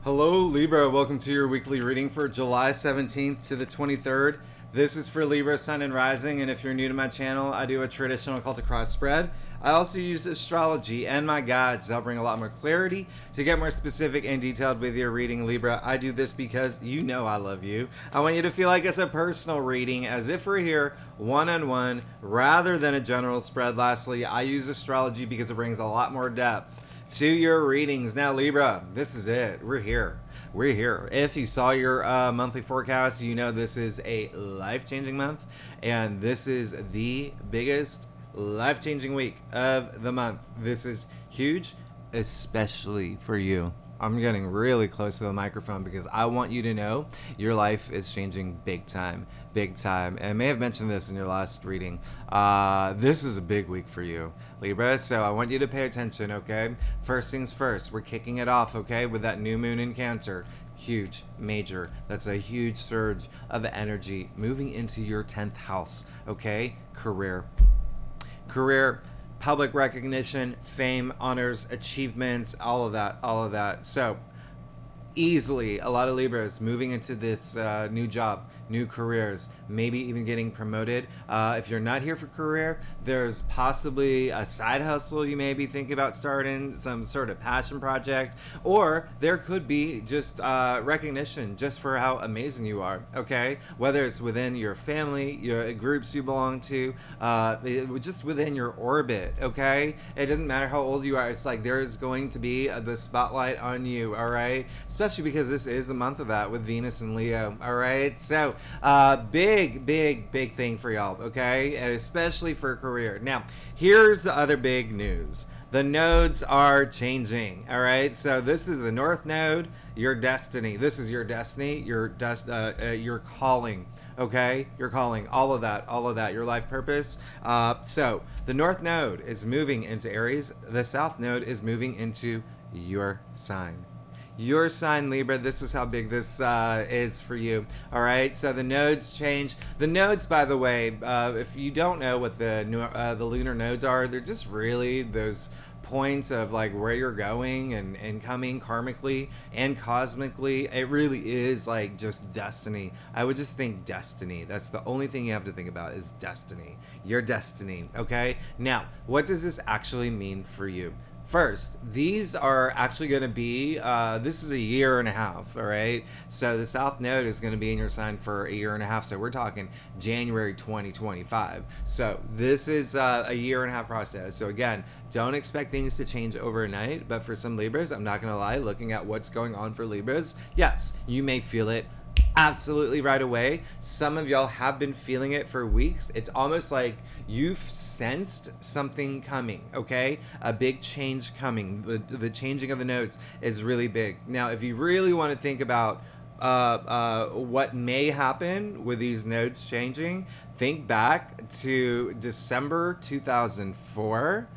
Hello Libra, welcome to your weekly reading for July 17th to the 23rd. This is for Libra, Sun, and Rising, and if you're new to my channel, I do a traditional occultic cross spread. I also use astrology and my guides to help bring a lot more clarity, to get more specific and detailed with your reading, Libra. I do this because you know I love you. I want you to feel like it's a personal reading, as if we're here one-on-one, rather than a general spread. Lastly, I use astrology because it brings a lot more depth to your readings. Now, Libra, this is it. We're here. We're here. If you saw your monthly forecast, you know this is a life-changing month, and this is the biggest life-changing week of the month. This is huge, especially for you. I'm getting really close to the microphone because I want you to know your life is changing big time, big time. And I may have mentioned this in your last reading. This is a big week for you, Libra. So I want you to pay attention, okay? First things first, we're kicking it off, okay, with that new moon in Cancer. Huge, major. That's a huge surge of energy moving into your 10th house, okay? Career, public recognition, fame, honors, achievements, all of that. So easily a lot of Libras moving into this new job, new careers, maybe even getting promoted. If you're not here for career, there's possibly a side hustle you may be thinking about starting, some sort of passion project, or there could be just recognition just for how amazing you are, okay? Whether it's within your family, your groups you belong to, just within your orbit, okay? It doesn't matter how old you are. It's like there's going to be the spotlight on you, all right? Especially because this is the month of that with Venus and Leo, all right? So big thing for y'all, okay? And especially for career. Now, here's the other big news. The nodes are changing, all right? So this is the North Node, your destiny. This is your destiny, your calling, okay? Your calling, all of that, your life purpose. So the North Node is moving into Aries. The South Node is moving into your sign. Your sign, Libra. This is how big this is for you. All right. So the nodes change. The nodes, by the way, if you don't know what the lunar nodes are, they're just really those points of like where you're going and coming karmically and cosmically. It really is like just destiny. I would just think destiny. That's the only thing you have to think about is destiny. Your destiny. Okay. Now, what does this actually mean for you? First, these are actually going to be, this is a year and a half, all right? So the South Node is going to be in your sign for a year and a half. So we're talking January 2025. So this is a year and a half process. So again, don't expect things to change overnight. But for some Libras, I'm not going to lie, looking at what's going on for Libras, yes, you may feel it absolutely right away. Some of y'all have been feeling it for weeks. It's almost like you've sensed something coming, okay? A big change coming. The changing of the nodes is really big. Now, if you really want to think about what may happen with these nodes changing, think back to December 2004.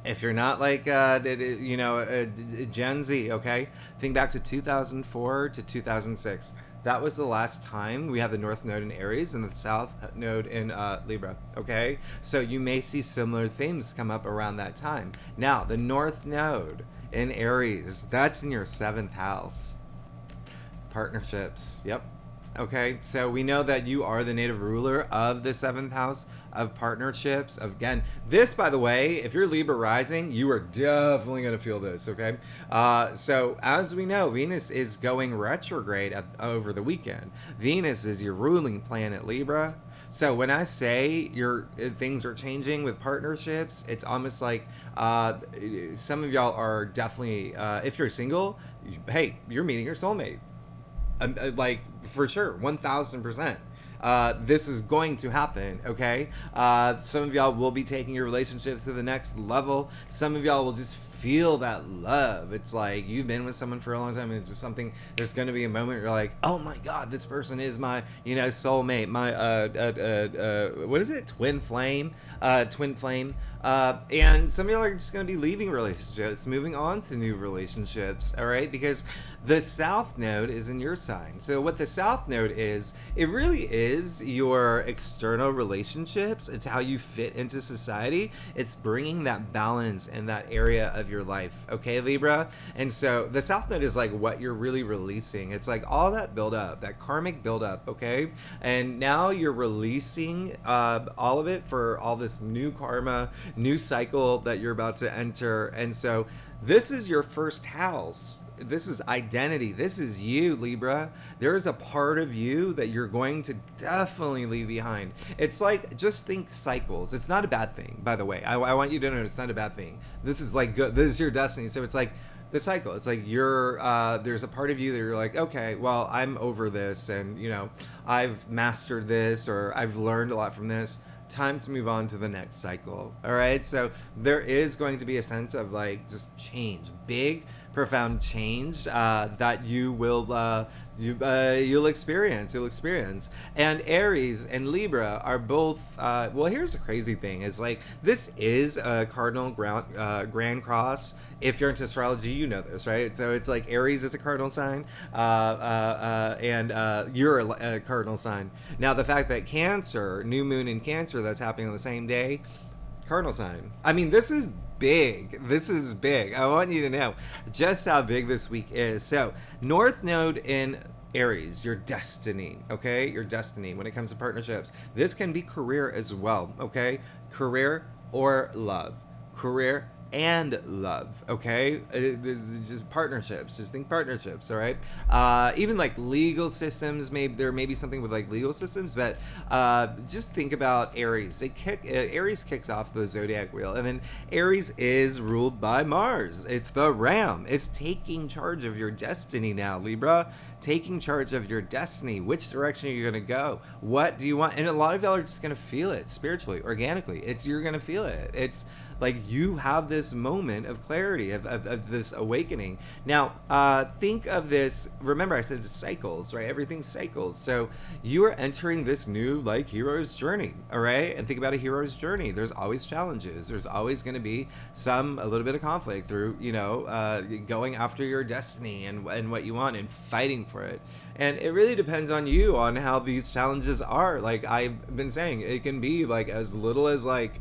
If you're not like, Gen Z, okay? Think back to 2004 to 2006. That was the last time we had the North Node in Aries and the South Node in Libra, okay? So you may see similar themes come up around that time. Now, the North Node in Aries, that's in your 7th house. Partnerships, yep. Okay, so we know that you are the native ruler of the 7th house of partnerships. Again, this, by the way, if you're Libra rising, you are definitely going to feel this, okay? So as we know, Venus is going retrograde over the weekend. Venus is your ruling planet, Libra. So when I say things are changing with partnerships, it's almost like some of y'all are definitely, if you're single, hey, you're meeting your soulmate. Like, for sure, 1000%. This is going to happen, okay? Some of y'all will be taking your relationships to the next level. Some of y'all will just feel that love. It's like you've been with someone for a long time and it's just something, there's going to be a moment you're like, oh my God, this person is my, soulmate, my, what is it? Twin flame. And some of y'all are just going to be leaving relationships, moving on to new relationships, all right? Because the South Node is in your sign. So what the South Node is, it really is your external relationships. It's how you fit into society. It's bringing that balance in that area of your life, okay, Libra? And so the South Node is like what you're really releasing. It's like all that buildup, that karmic buildup, okay? And now you're releasing all of it for all this new karma, new cycle that you're about to enter. And so this is your first house. This is identity. This is you, Libra. There is a part of you that you're going to definitely leave behind. It's like, just think cycles. It's not a bad thing, by the way. I want you to know it's not a bad thing. This is like good. This is your destiny. So it's like the cycle. It's like you're there's a part of you that you're like, okay, well, I'm over this, and you know, I've mastered this, or I've learned a lot from this. Time to move on to the next cycle. All right, so there is going to be a sense of like just change, big profound change that you will you'll experience. And Aries and Libra are both well, here's the crazy thing is like this is a cardinal grand cross. If you're into astrology, you know this, right? So it's like Aries is a cardinal sign, and you're a cardinal sign. Now, the fact that Cancer, new moon in Cancer, that's happening on the same day, cardinal sign. I mean, this is big. This is big. I want you to know just how big this week is. So, North Node in Aries, your destiny, okay? Your destiny when it comes to partnerships. This can be career as well, okay? Career or love. Career and love, okay? Just partnerships. Just think partnerships, all right? Even like legal systems, maybe there may be something with like legal systems, but just think about Aries. Aries kicks off the zodiac wheel, and then Aries is ruled by Mars. It's the ram. It's taking charge of your destiny now, Libra. Taking charge of your destiny. Which direction are you going to go? What do you want? And a lot of y'all are just going to feel it spiritually, organically. You're going to feel it. It's like you have this moment of clarity, of this awakening. Now, think of this. Remember, I said cycles, right? Everything's cycles. So you are entering this new, like, hero's journey, all right? And think about a hero's journey. There's always challenges. There's always going to be a little bit of conflict through, going after your destiny and what you want and fighting for it. And it really depends on you on how these challenges are. Like I've been saying, it can be like as little as like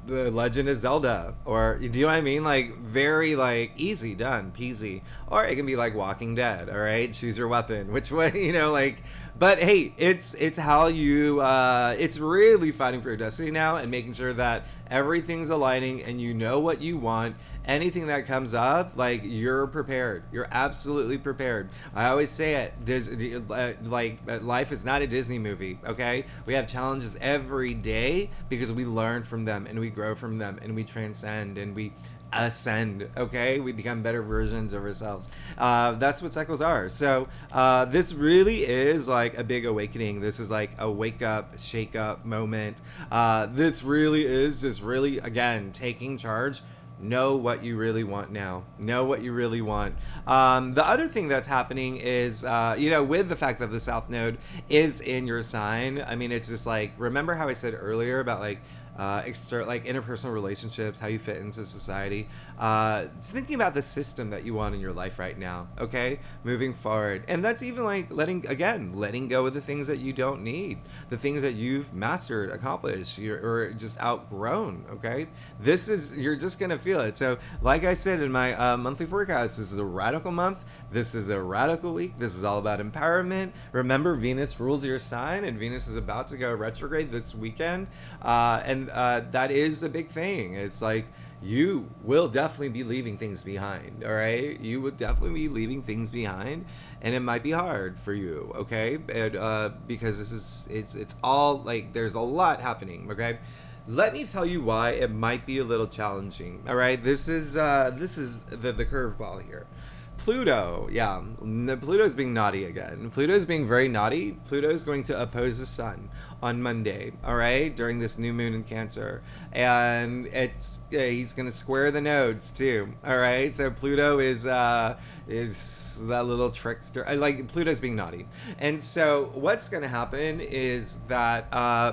the Legend of Zelda, or do you know what I mean? Like very like easy, done, peasy. Or it can be like Walking Dead. All right, choose your weapon. Which one? Like. But hey, it's how you it's really fighting for your destiny now and making sure that everything's aligning and you know what you want. Anything that comes up, like you're prepared. You're absolutely prepared. I always say it. There's like life is not a Disney movie, okay? We have challenges every day because we learn from them and we grow from them and we transcend and we ascend, okay? We become better versions of ourselves. That's what cycles are. So this really is like a big awakening. This is like a wake up, shake up moment. This really is just really, again, taking charge. Know what you really want now. Know what you really want. The other thing that's happening is, with the fact that the South Node is in your sign, I mean, it's just like, remember how I said earlier about like, interpersonal relationships, how you fit into society. Just thinking about the system that you want in your life right now, okay? Moving forward. And that's even like letting go of the things that you don't need, the things that you've mastered, accomplished, or just outgrown, okay? You're just going to feel it. So like I said in my monthly forecast, this is a radical month. This is a radical week. This is all about empowerment. Remember, Venus rules your sign, and Venus is about to go retrograde this weekend. And that is a big thing. It's like you will definitely be leaving things behind, all right? You will definitely be leaving things behind, and it might be hard for you, okay? Because it's all like there's a lot happening, okay? Let me tell you why it might be a little challenging, all right? This is the curveball here. Pluto, yeah, Pluto's being naughty again. Pluto's being very naughty. Pluto's going to oppose the sun on Monday, all right, during this new moon in Cancer, and he's going to square the nodes too, all right. So Pluto is that little trickster. Like Pluto's being naughty, and so what's going to happen is that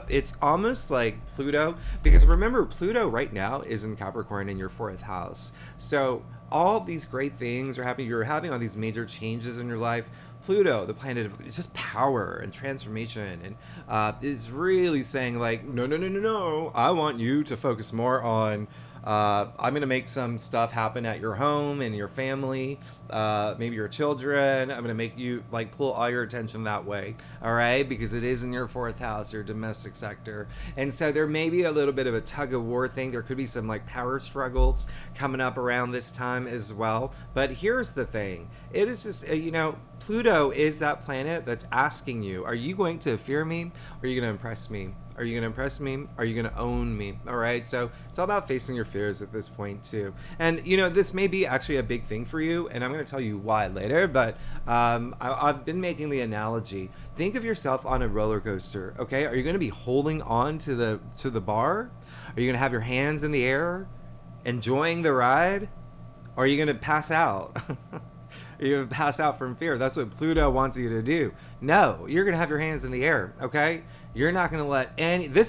it's almost like Pluto, because remember Pluto right now is in Capricorn in your fourth house, so all these great things are happening. You're having all these major changes in your life. Pluto, the planet of just power and transformation, and is really saying like, no, no, no, no, no. I want you to focus more on. I'm gonna make some stuff happen at your home and your family, maybe your children. I'm gonna make you like pull all your attention that way, all right? Because it is in your fourth house, your domestic sector, and so there may be a little bit of a tug of war thing. There could be some like power struggles coming up around this time as well. But here's the thing: it is just Pluto is that planet that's asking you, are you going to fear me? Or are you going to impress me? Are you going to impress me? Are you going to own me? All right. So it's all about facing your fears at this point too. And this may be actually a big thing for you, and I'm going to tell you why later. But I've been making the analogy. Think of yourself on a roller coaster. Okay. Are you going to be holding on to the bar? Are you going to have your hands in the air, enjoying the ride? Or are you going to pass out? You pass out from fear. That's what Pluto wants you to do. No, you're going to have your hands in the air, okay? You're not going to let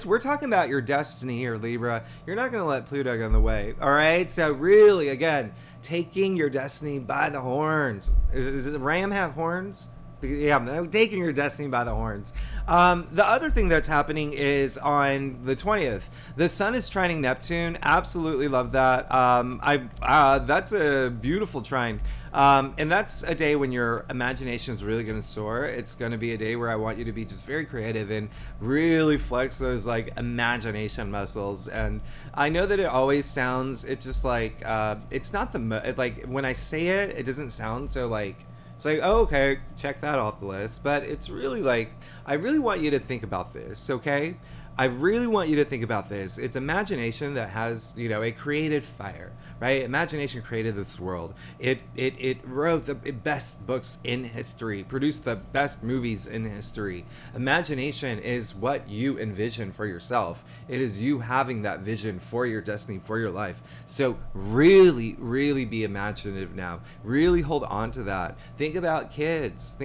we're talking about your destiny here, Libra. You're not going to let Pluto get in the way, all right? So really, again, taking your destiny by the horns. Does a ram have horns? Yeah, taking your destiny by the horns. The other thing that's happening is on the 20th, the sun is trining Neptune. Absolutely love that. That's a beautiful trine. And that's a day when your imagination is really going to soar. It's going to be a day where I want you to be just very creative and really flex those like imagination muscles. And I know that it always sounds, it's just like, it's not like when I say it, it doesn't sound so like, it's like, oh, okay, check that off the list. But it's really like, I really want you to think about this, okay? I really want you to think about this. It's imagination that has, it created fire, right? Imagination created this world. It wrote the best books in history, produced the best movies in history. Imagination is what you envision for yourself. It is you having that vision for your destiny, for your life. So really, really be imaginative now. Really hold on to that. Think about kids.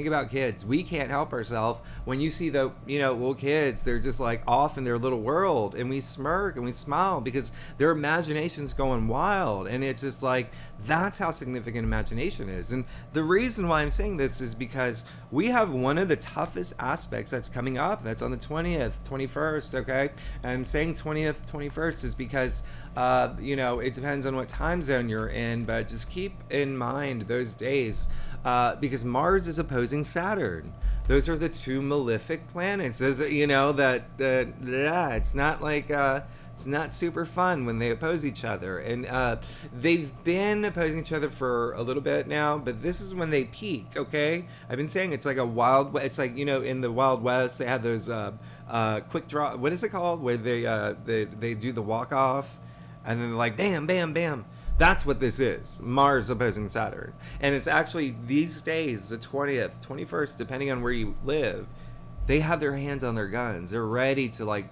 We can't help ourselves when you see the, little kids, they're just like off in their little world, and we smirk and we smile because their imagination's going wild. And it's just like, that's how significant imagination is. And the reason why I'm saying this is because we have one of the toughest aspects that's coming up. That's on the 20th, 21st, okay? And I'm saying 20th, 21st is because it depends on what time zone you're in, but just keep in mind those days because Mars is opposing Saturn. Those are the two malefic planets. Those, it's not like it's not super fun when they oppose each other, and they've been opposing each other for a little bit now. But this is when they peak. Okay, I've been saying it's like a wild. It's like in the Wild West they have those quick draw. What is it called? Where they do the walk off, and then like bam, bam, bam. That's what this is. Mars opposing Saturn. And it's actually these days, the 20th, 21st, depending on where you live, they have their hands on their guns. They're ready to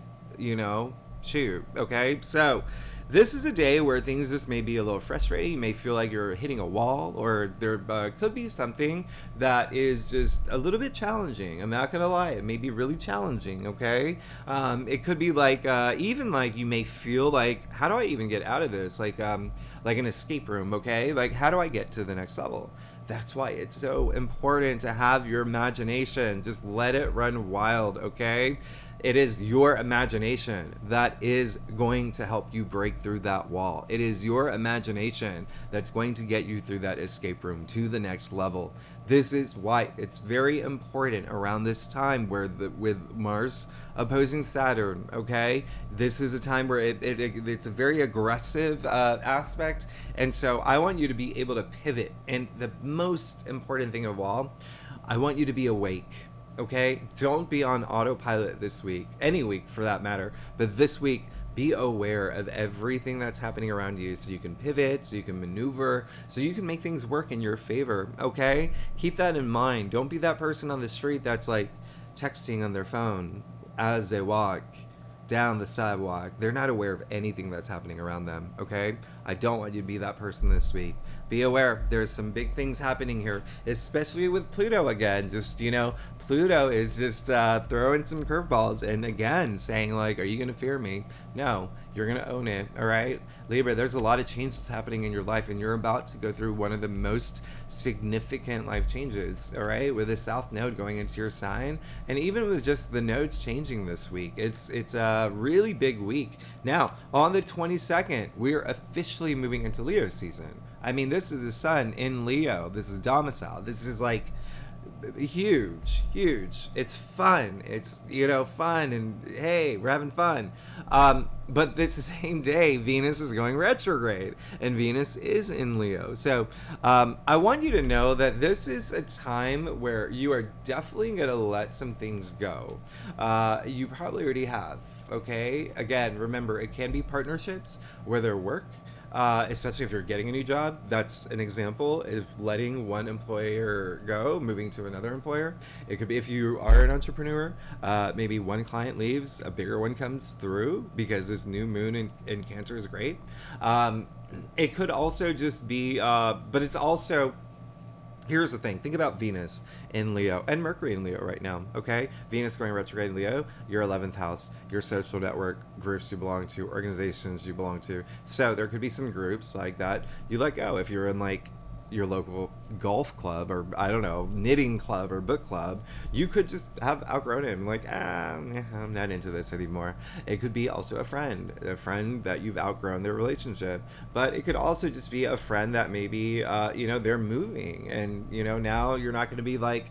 shoot. Okay? So this is a day where things just may be a little frustrating. You may feel like you're hitting a wall, or there could be something that is just a little bit challenging. I'm not going to lie. It may be really challenging, okay? It could be like, even like you may feel like, how do I even get out of this? Like an escape room, okay? Like, how do I get to the next level? That's why it's so important to have your imagination. Just let it run wild, okay? It is your imagination that is going to help you break through that wall. It is your imagination that's going to get you through that escape room to the next level. This is why it's very important around this time with Mars opposing Saturn, okay? This is a time where it's a very aggressive aspect. And so I want you to be able to pivot. And the most important thing of all, I want you to be awake. Okay, don't be on autopilot this week, any week for that matter, but this week, Be aware of everything that's happening around you so you can pivot, so you can maneuver, so you can make things work in your favor, okay? Keep that in mind. Don't be that person on the street that's like texting on their phone as they walk down the sidewalk. They're not aware of anything that's happening around them, okay? I don't want you to be that person this week. Be aware, there's some big things happening here, especially with Pluto again. Just, Pluto is just throwing some curveballs and again saying like, are you going to fear me? No, you're going to own it, all right? Libra, there's a lot of changes happening in your life and you're about to go through one of the most significant life changes, all right? With the South Node going into your sign and even with just the nodes changing this week. It's a really big week. Now, on the 22nd, we're officially moving into Leo season. I mean, this is the sun in Leo. This is domicile. This is like huge. It's fun. It's, fun and hey, we're having fun. But it's the same day Venus is going retrograde and Venus is in Leo. So I want you to know that this is a time where you are definitely going to let some things go. You probably already have. Okay. Again, remember, it can be partnerships, whether work, especially if you're getting a new job. That's an example of letting one employer go, moving to another employer. It could be if you are an entrepreneur, maybe one client leaves, a bigger one comes through because this new moon in Cancer is great. It could also just be, but it's also, here's the thing. Think about Venus in Leo and Mercury in Leo right now, okay? Venus going retrograde in Leo, your 11th house, your social network, groups you belong to, organizations you belong to. So there could be some groups like that you let go if you're in like your local golf club or I don't know, knitting club or book club. You could just have outgrown it and like, I'm not into this anymore. It could be also a friend that you've outgrown their relationship, but it could also just be a friend that maybe they're moving and now you're not going to be like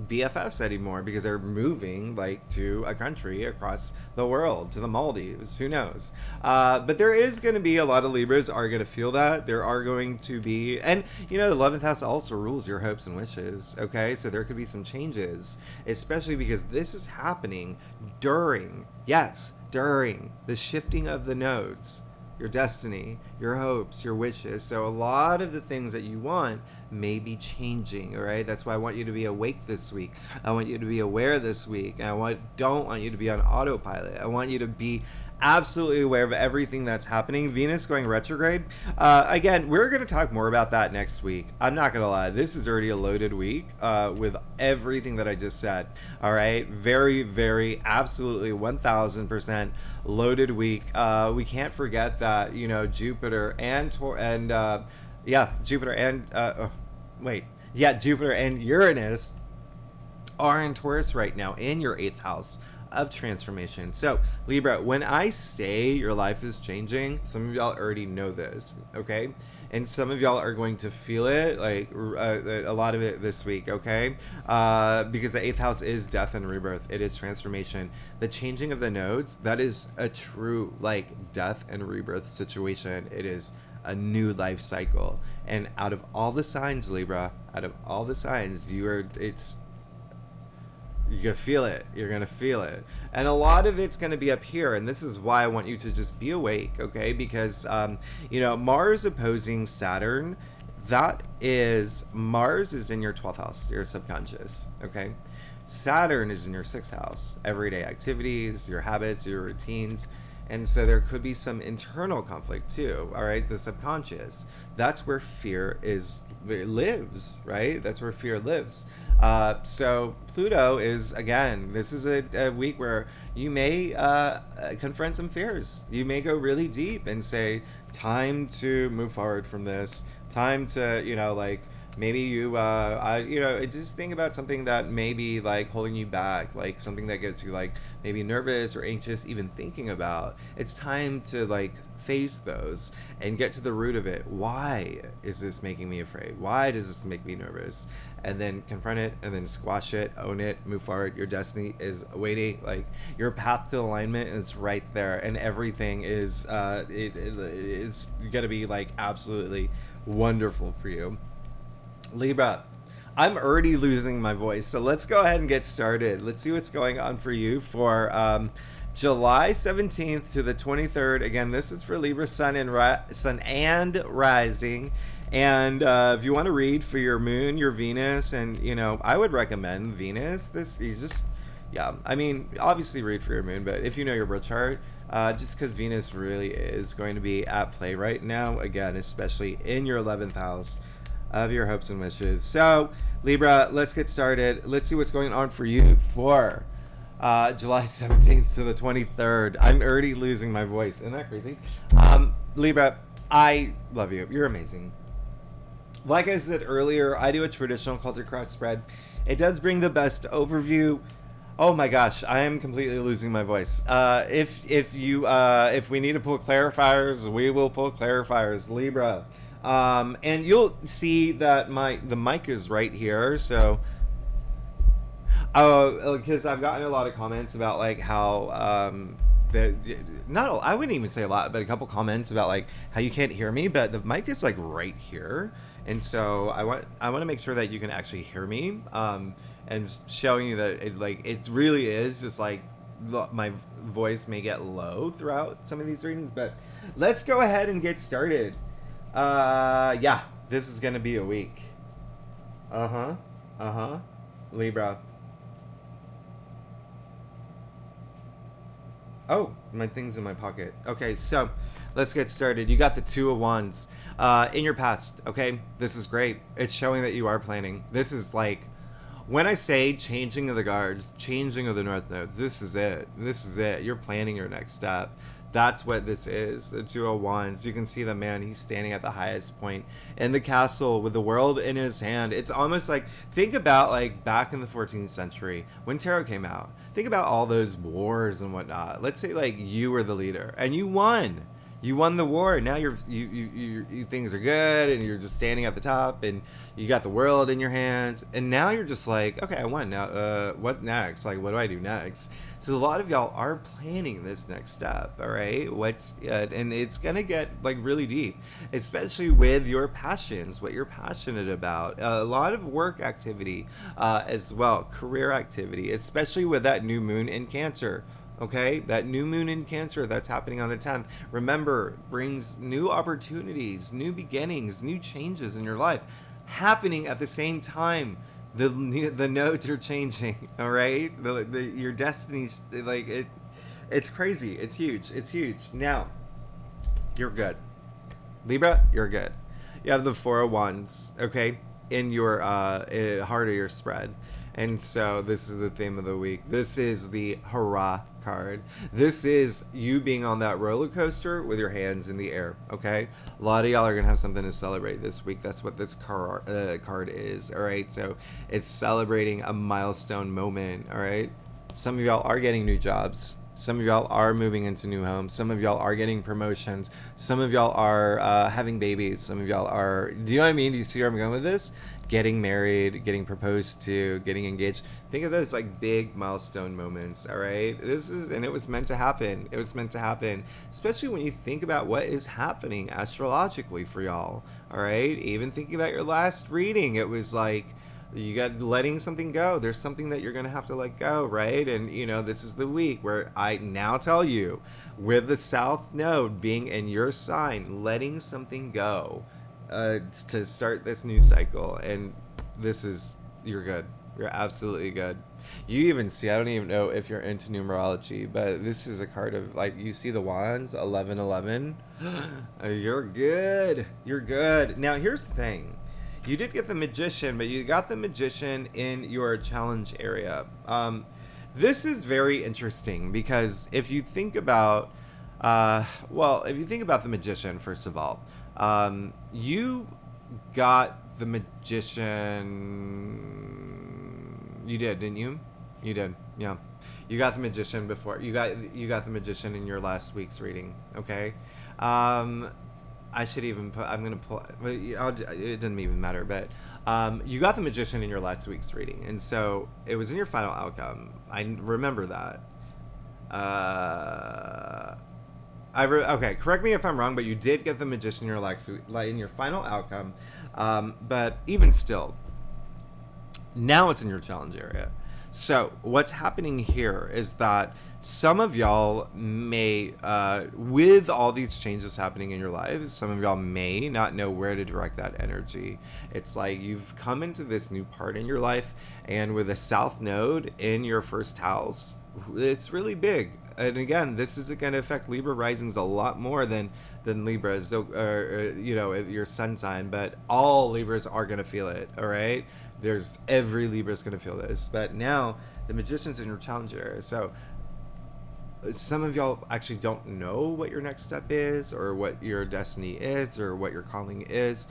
BFFs anymore because they're moving like to a country across the world, to the Maldives, who knows. But there is going to be a lot of Libras are going to feel that. There are going to be, and the 11th house also rules your hopes and wishes, okay? So there could be some changes, especially because this is happening during the shifting of the nodes. Your destiny, your hopes, your wishes. So a lot of the things that you want may be changing, all right? That's why I want you to be awake this week. I want you to be aware this week. And don't want you to be on autopilot. I want you to be absolutely aware of everything that's happening. Venus going retrograde. Again, we're going to talk more about that next week. I'm not going to lie. This is already a loaded week with everything that I just said. All right. Very, very, absolutely 1000% loaded week. We can't forget that, Jupiter and Jupiter and Uranus are in Taurus right now in your 8th house of transformation. So Libra, when I say your life is changing, some of y'all already know this, okay? And some of y'all are going to feel it, like a lot of it this week, okay? Because the 8th house is death and rebirth. It is transformation. The changing of the nodes, that is a true like death and rebirth situation. It is a new life cycle. And out of all the signs, Libra, you're gonna feel it. You're gonna feel it. And a lot of it's gonna be up here. And this is why I want you to just be awake, okay? Because, Mars opposing Saturn, Mars is in your 12th house, your subconscious, okay? Saturn is in your 6th house, everyday activities, your habits, your routines. And so there could be some internal conflict too, all right? The subconscious. That's where fear lives, right? That's where fear lives. So Pluto is, again, this is a week where you may confront some fears. You may go really deep and say, time to move forward from this. Time to, maybe you, just think about something that may be like holding you back, like something that gets you like maybe nervous or anxious, even thinking about. It's time to face those and get to the root of it. Why is this making me afraid? Why does this make me nervous? And then confront it and then squash it, own it, move forward. Your destiny is waiting. Like your path to alignment is right there, and everything is it is gonna be absolutely wonderful for you. Libra, I'm already losing my voice, so let's go ahead and get started. Let's see what's going on for you for July 17th to the 23rd. Again, this is for Libra Sun and Sun and Rising. And if you want to read for your moon, your Venus, and I would recommend Venus. Yeah. I mean, obviously read for your moon, but if you know your birth chart, just because Venus really is going to be at play right now, again, especially in your 11th house of your hopes and wishes. So, Libra, let's get started. Let's see what's going on for you for July 17th to the 23rd. I'm already losing my voice. Isn't that crazy? Libra, I love you. You're amazing. Like I said earlier, I do a traditional culture cross spread. It does bring the best overview. Oh my gosh, I am completely losing my voice. If we need to pull clarifiers, we will pull clarifiers, Libra. And you'll see that the mic is right here. So, because I've gotten a lot of comments about like how I wouldn't even say a lot, but a couple comments about like how you can't hear me, but the mic is like right here. And so I want to make sure that you can actually hear me, and showing you that it really is just like my voice may get low throughout some of these readings, but let's go ahead and get started. Yeah, this is gonna be a week. Libra. Oh, my thing's in my pocket. Okay, so let's get started. You got the Two of Wands in your past. Okay, this is great. It's showing that you are planning. This is like, when I say changing of the guards, changing of the north nodes, this is it. This is it. You're planning your next step. That's what this is. The Two of Wands. You can see the man. He's standing at the highest point in the castle with the world in his hand. It's almost like, think about like back in the 14th century when tarot came out. Think about all those wars and whatnot. Let's say like you were the leader and you won. You won the war. Now you things are good, and you're just standing at the top, and you got the world in your hands. And now you're just like, okay, I won. Now, what next? Like, what do I do next? So a lot of y'all are planning this next step. All right, and it's gonna get like really deep, especially with your passions, what you're passionate about. A lot of work activity, as well, career activity, especially with that new moon in Cancer. Okay, that new moon in Cancer that's happening on the 10th, remember, brings new opportunities, new beginnings, new changes in your life happening at the same time. The nodes are changing, all right? Your destiny, like it's crazy. It's huge. It's huge. Now, you're good. Libra, you're good. You have the Four of Wands, okay, in your heart of your spread. And so this is the theme of the week. This is the hurrah card. This is you being on that roller coaster with your hands in the air, okay? A lot of y'all are going to have something to celebrate this week. That's what this card is, all right? So it's celebrating a milestone moment, all right? Some of y'all are getting new jobs. Some of y'all are moving into new homes. Some of y'all are getting promotions. Some of y'all are having babies. Some of y'all are, do you know what I mean? Do you see where I'm going with this? Getting married, getting proposed to, getting engaged. Think of those like big milestone moments, all right? And it was meant to happen. It was meant to happen, especially when you think about what is happening astrologically for y'all, all right? Even thinking about your last reading, it was like, you got letting something go. There's something that you're going to have to let go, right? And, this is the week where I now tell you, with the South Node being in your sign, letting something go to start this new cycle. And you're good. You're absolutely good. You even see, I don't even know if you're into numerology, but this is a card of, like, you see the wands, 1111. You're good. You're good. Now, here's the thing. You did get the Magician, but you got the Magician in your challenge area. This is very interesting because if you think about, the Magician, first of all, you got the Magician. You did, didn't you? You did, yeah. You got the Magician before. You got the Magician in your last week's reading. Okay. I should even put, I'm going to pull, it doesn't even matter, but you got the Magician in your last week's reading, and so it was in your final outcome. I remember that. Okay, correct me if I'm wrong, but you did get the Magician in your final outcome, but even still, now it's in your challenge area. So what's happening here is that some of y'all may, with all these changes happening in your lives, some of y'all may not know where to direct that energy. It's like you've come into this new part in your life, and with a south node in your first house, it's really big. And again, this is going to affect Libra risings a lot more than Libras, your sun sign. But all Libras are going to feel it. All right, every Libra is going to feel this. But now the Magician's in your challenge area, so some of y'all actually don't know what your next step is, or what your destiny is, or what your calling is.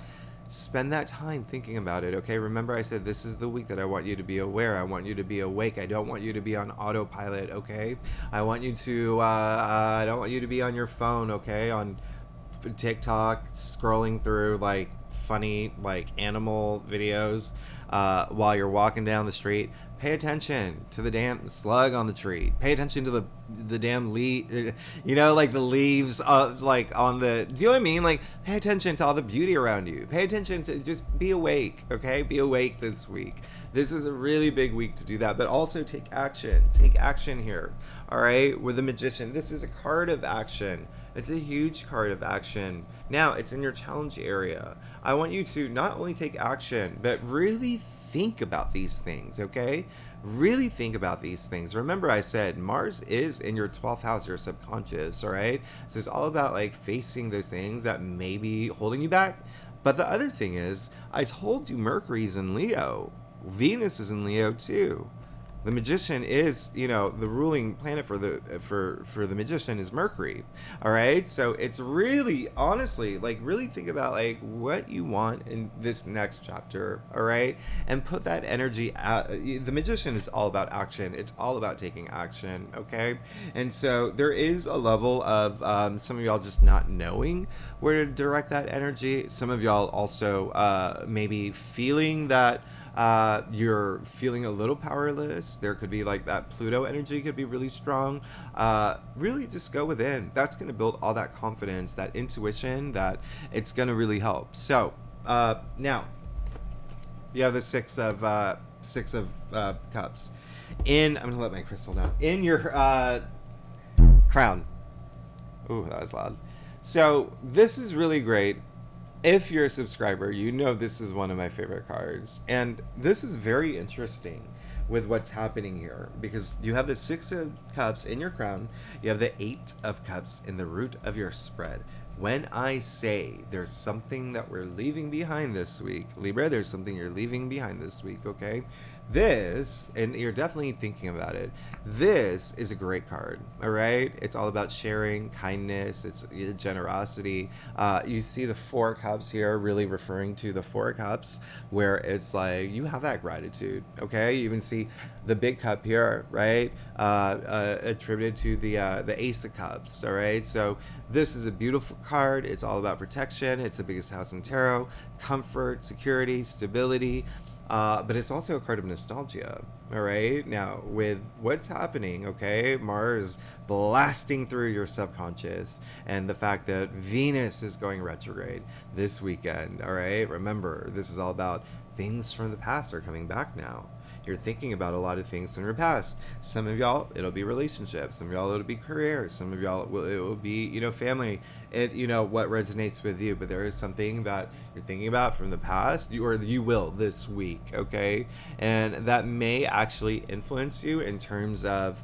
Spend that time thinking about it, okay? Remember, I said this is the week that I want you to be aware. I want you to be awake. I don't want you to be on autopilot, okay? I want you to, I don't want you to be on your phone, okay? On TikTok, scrolling through, like, funny, like, animal videos while you're walking down the street. Pay attention to the damn slug on the tree. Pay attention to the damn leaf, like the leaves, like on the. Do you know what I mean? Like, pay attention to all the beauty around you. Pay attention to, just be awake, okay? Be awake this week. This is a really big week to do that, but also take action. Take action here, all right? With the Magician, this is a card of action. It's a huge card of action. Now, it's in your challenge area. I want you to not only take action, but really think about these things, okay? Really think about these things. Remember, I said Mars is in your 12th house, your subconscious, all right? So it's all about like facing those things that may be holding you back. But the other thing is, I told you Mercury's in Leo. Venus is in Leo too. The Magician is, the ruling planet for the Magician is Mercury. All right, so it's really, honestly, like, really think about like what you want in this next chapter. All right, and put that energy out. The Magician is all about action. It's all about taking action. Okay, and so there is a level of some of y'all just not knowing where to direct that energy. Some of y'all also maybe feeling that. You're feeling a little powerless. There could be like that Pluto energy could be really strong. Really just go within. That's going to build all that confidence, that intuition, that it's going to really help. So now you have the six of cups. I'm going to let my crystal down. In your crown. Ooh, that was loud. So this is really great. If you're a subscriber, you know this is one of my favorite cards. And this is very interesting with what's happening here, because you have the Six of Cups in your crown. You have the Eight of Cups in the root of your spread. When I say there's something that we're leaving behind this week, Libra, there's something you're leaving behind this week, okay? This, and you're definitely thinking about it, this is a great card, all right? It's all about sharing, kindness, it's generosity. You see the Four Cups here really referring to the Four Cups, where it's like you have that gratitude, okay? You even see the big cup here, right? Attributed to the Ace of Cups, all right? So this is a beautiful card. It's all about protection. It's the biggest house in tarot, comfort, security, stability. But it's also a card of nostalgia, all right? Now, with what's happening, okay, Mars blasting through your subconscious, and the fact that Venus is going retrograde this weekend, all right? Remember, this is all about things from the past are coming back now. You're thinking about a lot of things from your past. Some of y'all, it'll be relationships. Some of y'all, it'll be career. Some of y'all, it will be, family. What resonates with you. But there is something that you're thinking about from the past, you will this week, okay? And that may actually influence you in terms of,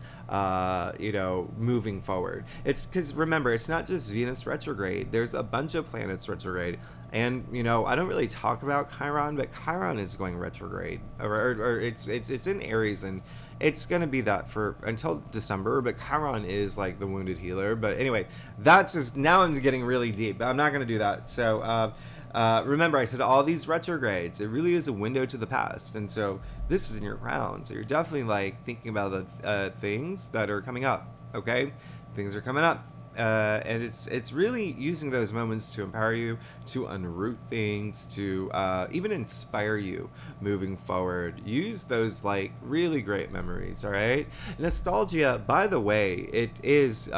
moving forward. It's because, remember, it's not just Venus retrograde. There's a bunch of planets retrograde. And, I don't really talk about Chiron, but Chiron is going retrograde. Or it's in Aries, and it's going to be that for until December. But Chiron is like the wounded healer. But anyway, that's just, now I'm getting really deep. But I'm not going to do that. So remember, I said all these retrogrades, it really is a window to the past. And so this is in your crown. So you're definitely like thinking about the things that are coming up. Okay? Things are coming up. And it's really using those moments to empower you, to unroot things, to even inspire you moving forward. Use those like really great memories, all right? Nostalgia, by the way, it is,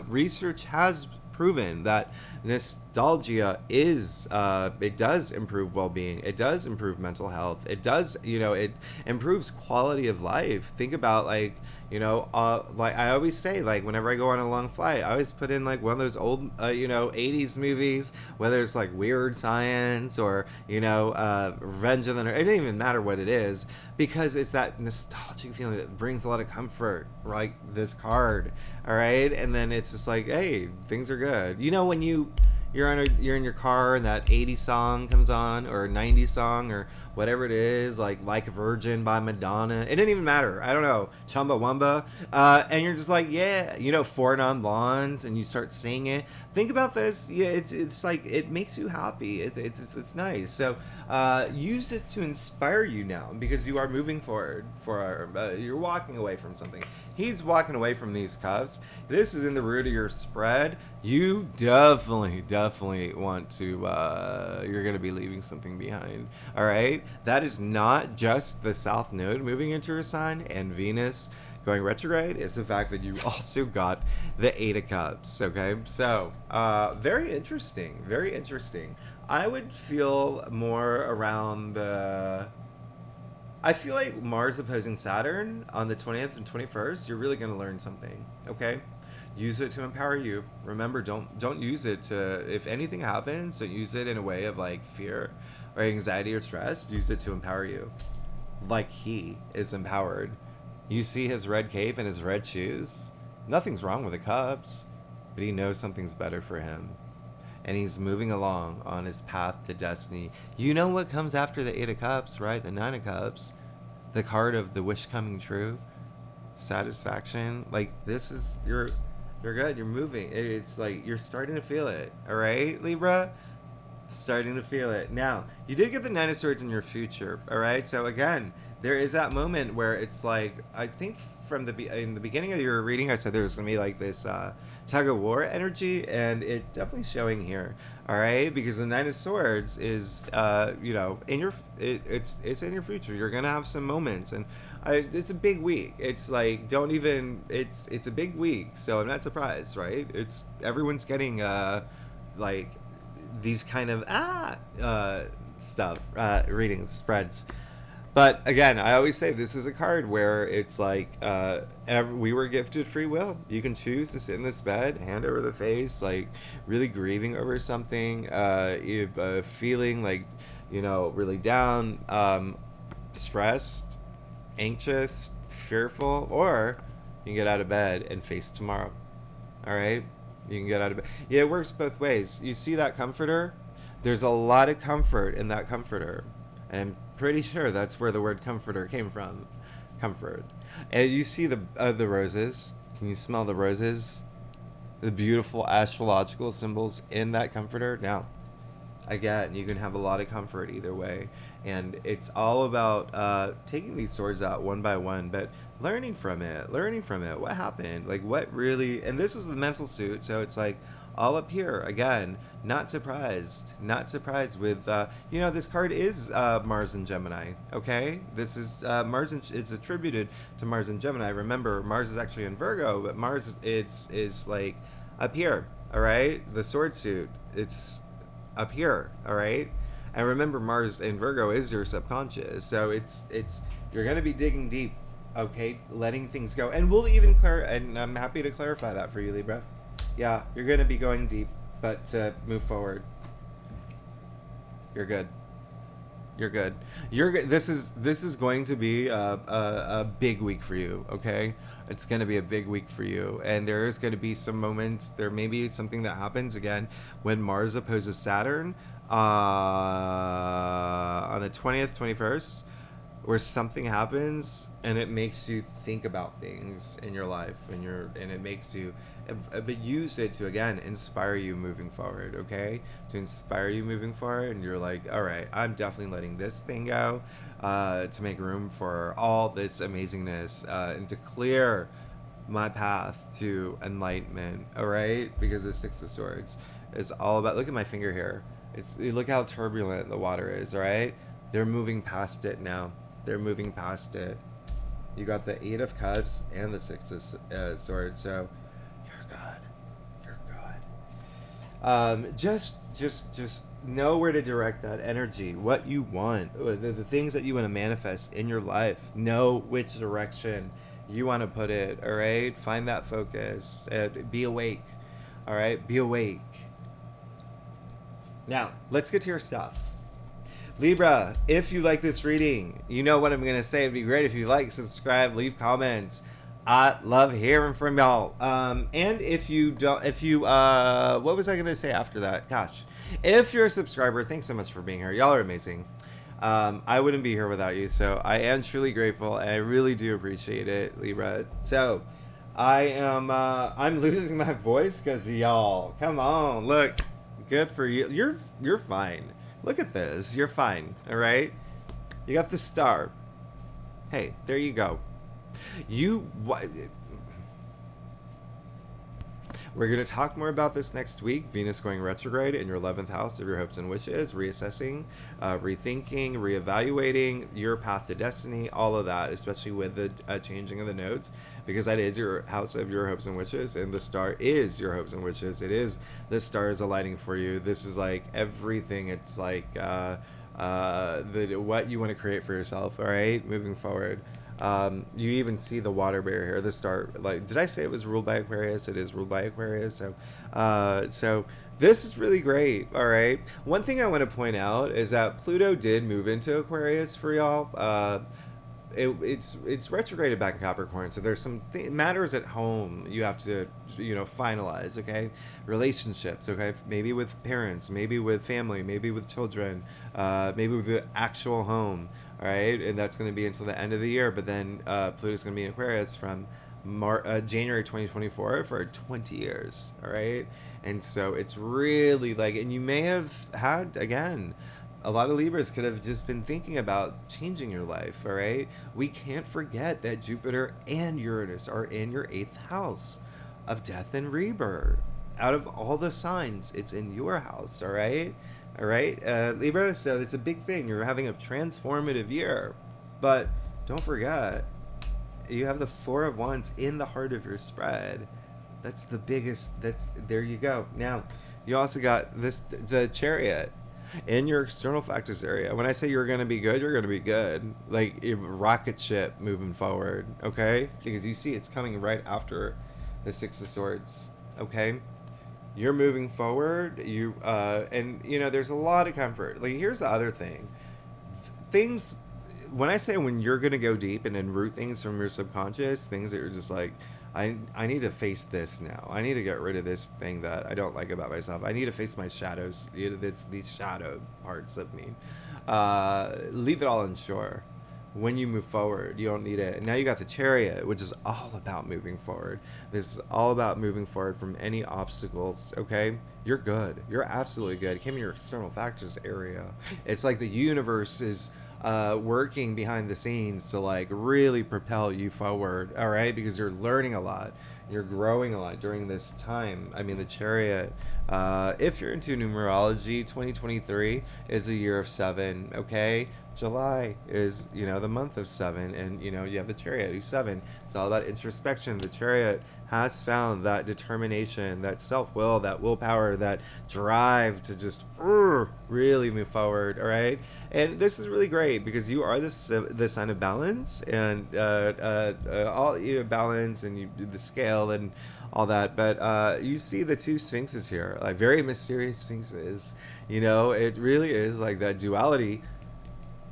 research has proven that nostalgia is, it does improve well-being. It does improve mental health. It does, it improves quality of life. Think about, like, like I always say, like, whenever I go on a long flight, I always put in like one of those old, 80s movies, whether it's like Weird Science or, Revenge of the Nerds. It doesn't even matter what it is, because it's that nostalgic feeling that brings a lot of comfort, like this card. All right. And then it's just like, hey, things are good. When you're in your car and that 80s song comes on, or a 90s song, or whatever it is, like a Virgin by Madonna. It didn't even matter. I don't know, Chumbawamba. And you're just like, yeah, Four Non Blondes, and you start singing it. Think about this. Yeah, it's like, it makes you happy. It's nice. So use it to inspire you now, because you are moving forward. You're walking away from something. He's walking away from these cups. This is in the root of your spread. You definitely want to, you're going to be leaving something behind. All right. That is not just the South Node moving into your sign and Venus going retrograde. It's the fact that you also got the Eight of Cups. Okay. So, very interesting. Very interesting. I would feel more around I feel like Mars opposing Saturn on the 20th and 21st, you're really going to learn something, okay? Use it to empower you. Remember, don't use it to, if anything happens, don't use it in a way of like fear or anxiety or stress. Use it to empower you. Like he is empowered. You see his red cape and his red shoes? Nothing's wrong with the cups, but he knows something's better for him. And he's moving along on his path to destiny. You know what comes after the Eight of Cups, right? The Nine of Cups. The card of the wish coming true. Satisfaction. Like, this is, you're good. You're moving. It's like, you're starting to feel it. All right, Libra? Starting to feel it. Now, you did get the Nine of Swords in your future. All right? So, again, there is that moment where it's like, I think in the beginning of your reading, I said there was going to be like this tug of war energy, and it's definitely showing here. All right, because the Nine of Swords is, in your, it's in your future. You're gonna have some moments, and it's a big week. It's like, it's a big week, so I'm not surprised, right? Everyone's getting like these kind of stuff, readings, spreads. But again, I always say this is a card where it's like, we were gifted free will. You can choose to sit in this bed, hand over the face, like really grieving over something, feeling like, really down, stressed, anxious, fearful, or you can get out of bed and face tomorrow. All right? You can get out of bed. Yeah, it works both ways. You see that comforter? There's a lot of comfort in that comforter. And I'm pretty sure that's where the word comforter came from. Comfort. And you see the roses. Can you smell the roses? The beautiful astrological symbols in that comforter. Now, again, you can have a lot of comfort either way. And it's all about taking these swords out one by one, but learning from it. What happened? Like, what really... And this is the mental suit, so it's like all up here. Again, not surprised with, this card is Mars and Gemini, okay? This is Mars, it's attributed to Mars and Gemini. Remember, Mars is actually in Virgo, but Mars is like up here, all right? The sword suit, it's up here, all right? And remember, Mars in Virgo is your subconscious, so it's you're gonna be digging deep, okay? Letting things go, and we'll even and I'm happy to clarify that for you, Libra. Yeah, you're gonna be going deep, but to move forward, you're good. You're good. This is going to be a big week for you. Okay, it's going to be a big week for you, and there is going to be some moments. There may be something that happens again when Mars opposes Saturn on the 20th, 21st, where something happens and it makes you think about things in your life, and it makes you, but use it to, again, inspire you moving forward, okay? To inspire you moving forward, and you're like, all right, I'm definitely letting this thing go to make room for all this amazingness and to clear my path to enlightenment, all right? Because the Six of Swords is all about, look at my finger here. Look how turbulent the water is, all right? They're moving past it now. They're moving past it. You got the Eight of Cups and the Six of Swords, so you're good. You're good. Just know where to direct that energy, what you want, the things that you want to manifest in your life. Know which direction you want to put it. All right, find that focus. Be awake. All right, be awake. Now let's get to your stuff. Libra, if you like this reading, you know what I'm gonna say. It'd be great if you like, subscribe, leave comments. I love hearing from y'all. And if you don't, if you, what was I gonna say after that? Gosh, if you're a subscriber, thanks so much for being here. Y'all are amazing. I wouldn't be here without you, so I am truly grateful, and I really do appreciate it, Libra. So, I'm losing my voice because y'all. Come on, look, good for you. You're fine. Look at this. You're fine. All right. You got the star. Hey, there you go. We're going to talk more about this next week. Venus going retrograde in your 11th house of your hopes and wishes, reassessing, rethinking, reevaluating your path to destiny, all of that, especially with the changing of the nodes, because that is your house of your hopes and wishes, and the star is your hopes and wishes. It is, the star is aligning for you. This is like everything. It's like what you want to create for yourself, all right, moving forward. You even see the water bear here. The star, like, did I say it was ruled by Aquarius? It is ruled by Aquarius. So this is really great. All right. One thing I want to point out is that Pluto did move into Aquarius for y'all. It's retrograded back in Capricorn, so there's some matters at home you have to finalize. Okay, relationships. Okay, maybe with parents, maybe with family, maybe with children, maybe with the actual home. All right, and that's going to be until the end of the year. But then Pluto's going to be in Aquarius from January 2024 for 20 years. All right, and so it's really like, and you may have had, again, a lot of Libras could have just been thinking about changing your life. All right, we can't forget that Jupiter and Uranus are in your 8th house of death and rebirth. Out of all the signs, it's in your house. All right. All right, Libra, so it's a big thing. You're having a transformative year. But don't forget, you have the 4 of Wands in the heart of your spread. That's the biggest. There you go. Now, you also got the Chariot in your external factors area. When I say you're going to be good, you're going to be good. Like a rocket ship moving forward, okay? Because you see it's coming right after the 6 of Swords, okay? You're moving forward. And there's a lot of comfort. Like, here's the other thing. Things, when I say when you're gonna go deep and enroot things from your subconscious, things that you're just like, I need to face this now. I need to get rid of this thing that I don't like about myself. I need to face my shadows. These shadow parts of me. Leave it all on shore. When you move forward, you don't need it. And now you got the Chariot, which is all about moving forward. This is all about moving forward from any obstacles, okay? You're good. You're absolutely good. It came in your external factors area. It's like the universe is working behind the scenes to like really propel you forward, all right? Because you're learning a lot. You're growing a lot during this time. I mean, the Chariot, if you're into numerology, 2023 is a year of 7, okay? July is, the month of 7, and, you have the Chariot, who's 7. It's all about introspection. The Chariot has found that determination, that self-will, that willpower, that drive to just really move forward, all right? And this is really great because you are the sign of balance, and all balance, and you do the scale and all that. But you see the 2 sphinxes here, like very mysterious sphinxes. It really is like that duality.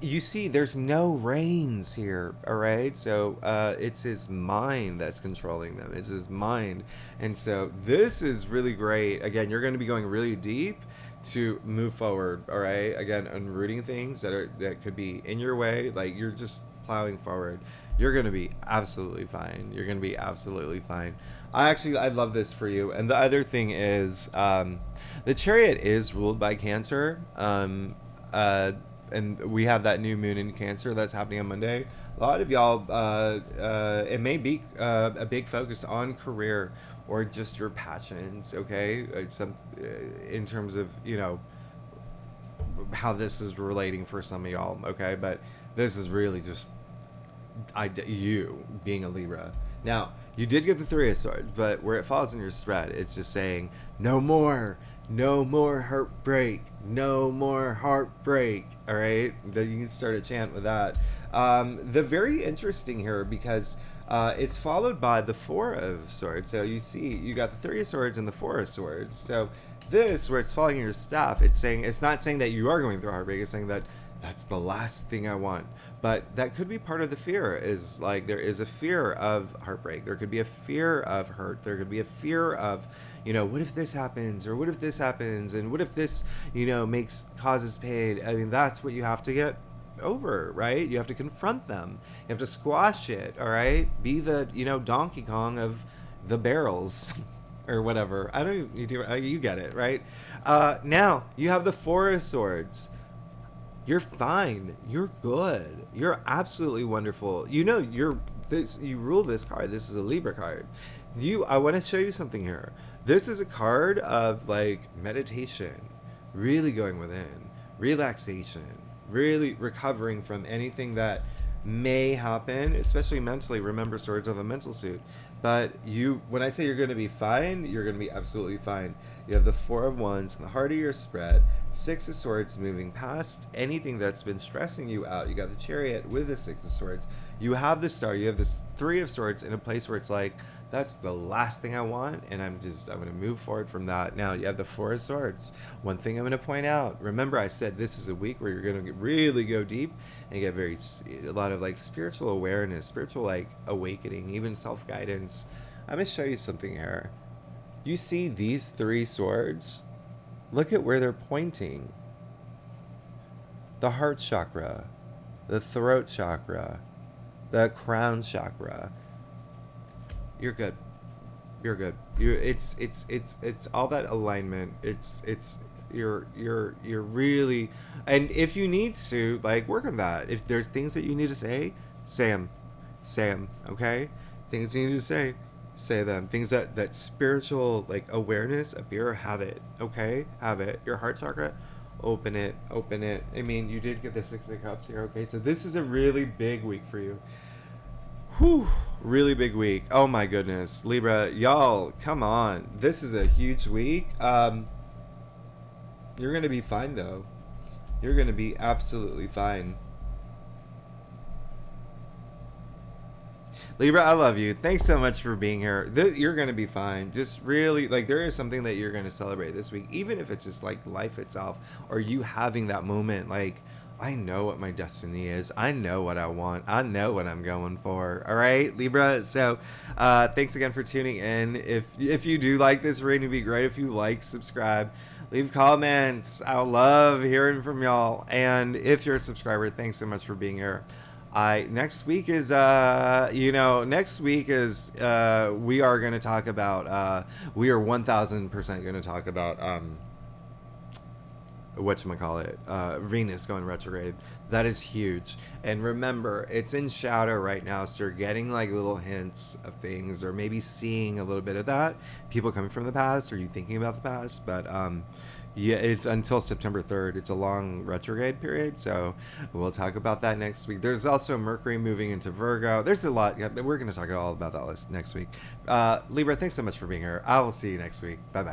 You see, there's no reins here, all right? So it's his mind that's controlling them. It's his mind. And so this is really great. Again, you're going to be going really deep to move forward, all right? Again, unrooting things that could be in your way. Like, you're just plowing forward. You're going to be absolutely fine. You're going to be absolutely fine. I love this for you. And the other thing is, the Chariot is ruled by Cancer. And we have that new moon in Cancer that's happening on Monday. A lot of y'all, it may be a big focus on career or just your passions, okay? In terms of, how this is relating for some of y'all, okay? But this is really just you being a Libra. Now, you did get the 3 of Swords, but where it falls in your spread, it's just saying, no more. No more heartbreak. No more heartbreak. All right, you can start a chant with that. The very interesting here because it's followed by the Four of Swords. So you see, you got the Three of Swords and the Four of Swords. So this, where it's falling in your staff, it's not saying that you are going through heartbreak. It's saying that that's the last thing I want. But that could be part of the fear. Is like there is a fear of heartbreak. There could be a fear of hurt. There could be a fear of, what if this happens, or what if this happens, and what if this, causes pain. I mean, that's what you have to get over, right? You have to confront them. You have to squash it. All right, be the Donkey Kong of the barrels. Or whatever. I don't. You get it, right? Now you have the Four of Swords. You're fine. You're good. You're absolutely wonderful. You rule this card. This is a Libra card. I want to show you something here. This is a card of like meditation, really going within, relaxation, really recovering from anything that may happen, especially mentally. Remember, swords are the mental suit. But when I say you're going to be fine, you're going to be absolutely fine. You have the Four of Wands in the heart of your spread, Six of Swords moving past anything that's been stressing you out. You got the Chariot with the Six of Swords. You have the Star. You have this Three of Swords in a place where it's like, that's the last thing I want, and I'm going to move forward from that. Now, you have the Four of Swords. One thing I'm going to point out, remember I said this is a week where you're going to really go deep and get a lot of like spiritual awareness, spiritual like awakening, even self-guidance. I'm going to show you something here. You see these three swords? Look at where they're pointing. The heart chakra, the throat chakra, the crown chakra. You're good. You're good. It's all that alignment. You're really, and if you need to like work on that, if there's things that you need to say them, okay? Things you need to say them. Things that spiritual like awareness appear, have it, okay? Have it. Your heart chakra, open it. I mean, you did get the Six of Cups here, okay? So this is a really big week for you. Whew, really big week. Oh my goodness. Libra, y'all, come on. This is a huge week. You're going to be fine, though. You're going to be absolutely fine. Libra, I love you. Thanks so much for being here. You're going to be fine. Just really, like, there is something that you're going to celebrate this week, even if it's just, like, life itself, or you having that moment, like, I know what my destiny is. I know what I want. I know what I'm going for. All right, Libra. So thanks again for tuning in. If you do like this reading, it'd be great if you like, subscribe, leave comments. I love hearing from y'all. And if you're a subscriber, thanks so much for being here. Next week is we are going to talk about we are 1000% going to talk about whatchamacallit, Venus going retrograde. That is huge. And remember, it's in shadow right now, so you're getting like little hints of things, or maybe seeing a little bit of that. People coming from the past, or you thinking about the past. But yeah, it's until September 3rd. It's a long retrograde period, so we'll talk about that next week. There's also Mercury moving into Virgo. There's a lot. Yeah, we're going to talk all about that next week. Libra, thanks so much for being here. I will see you next week. Bye-bye.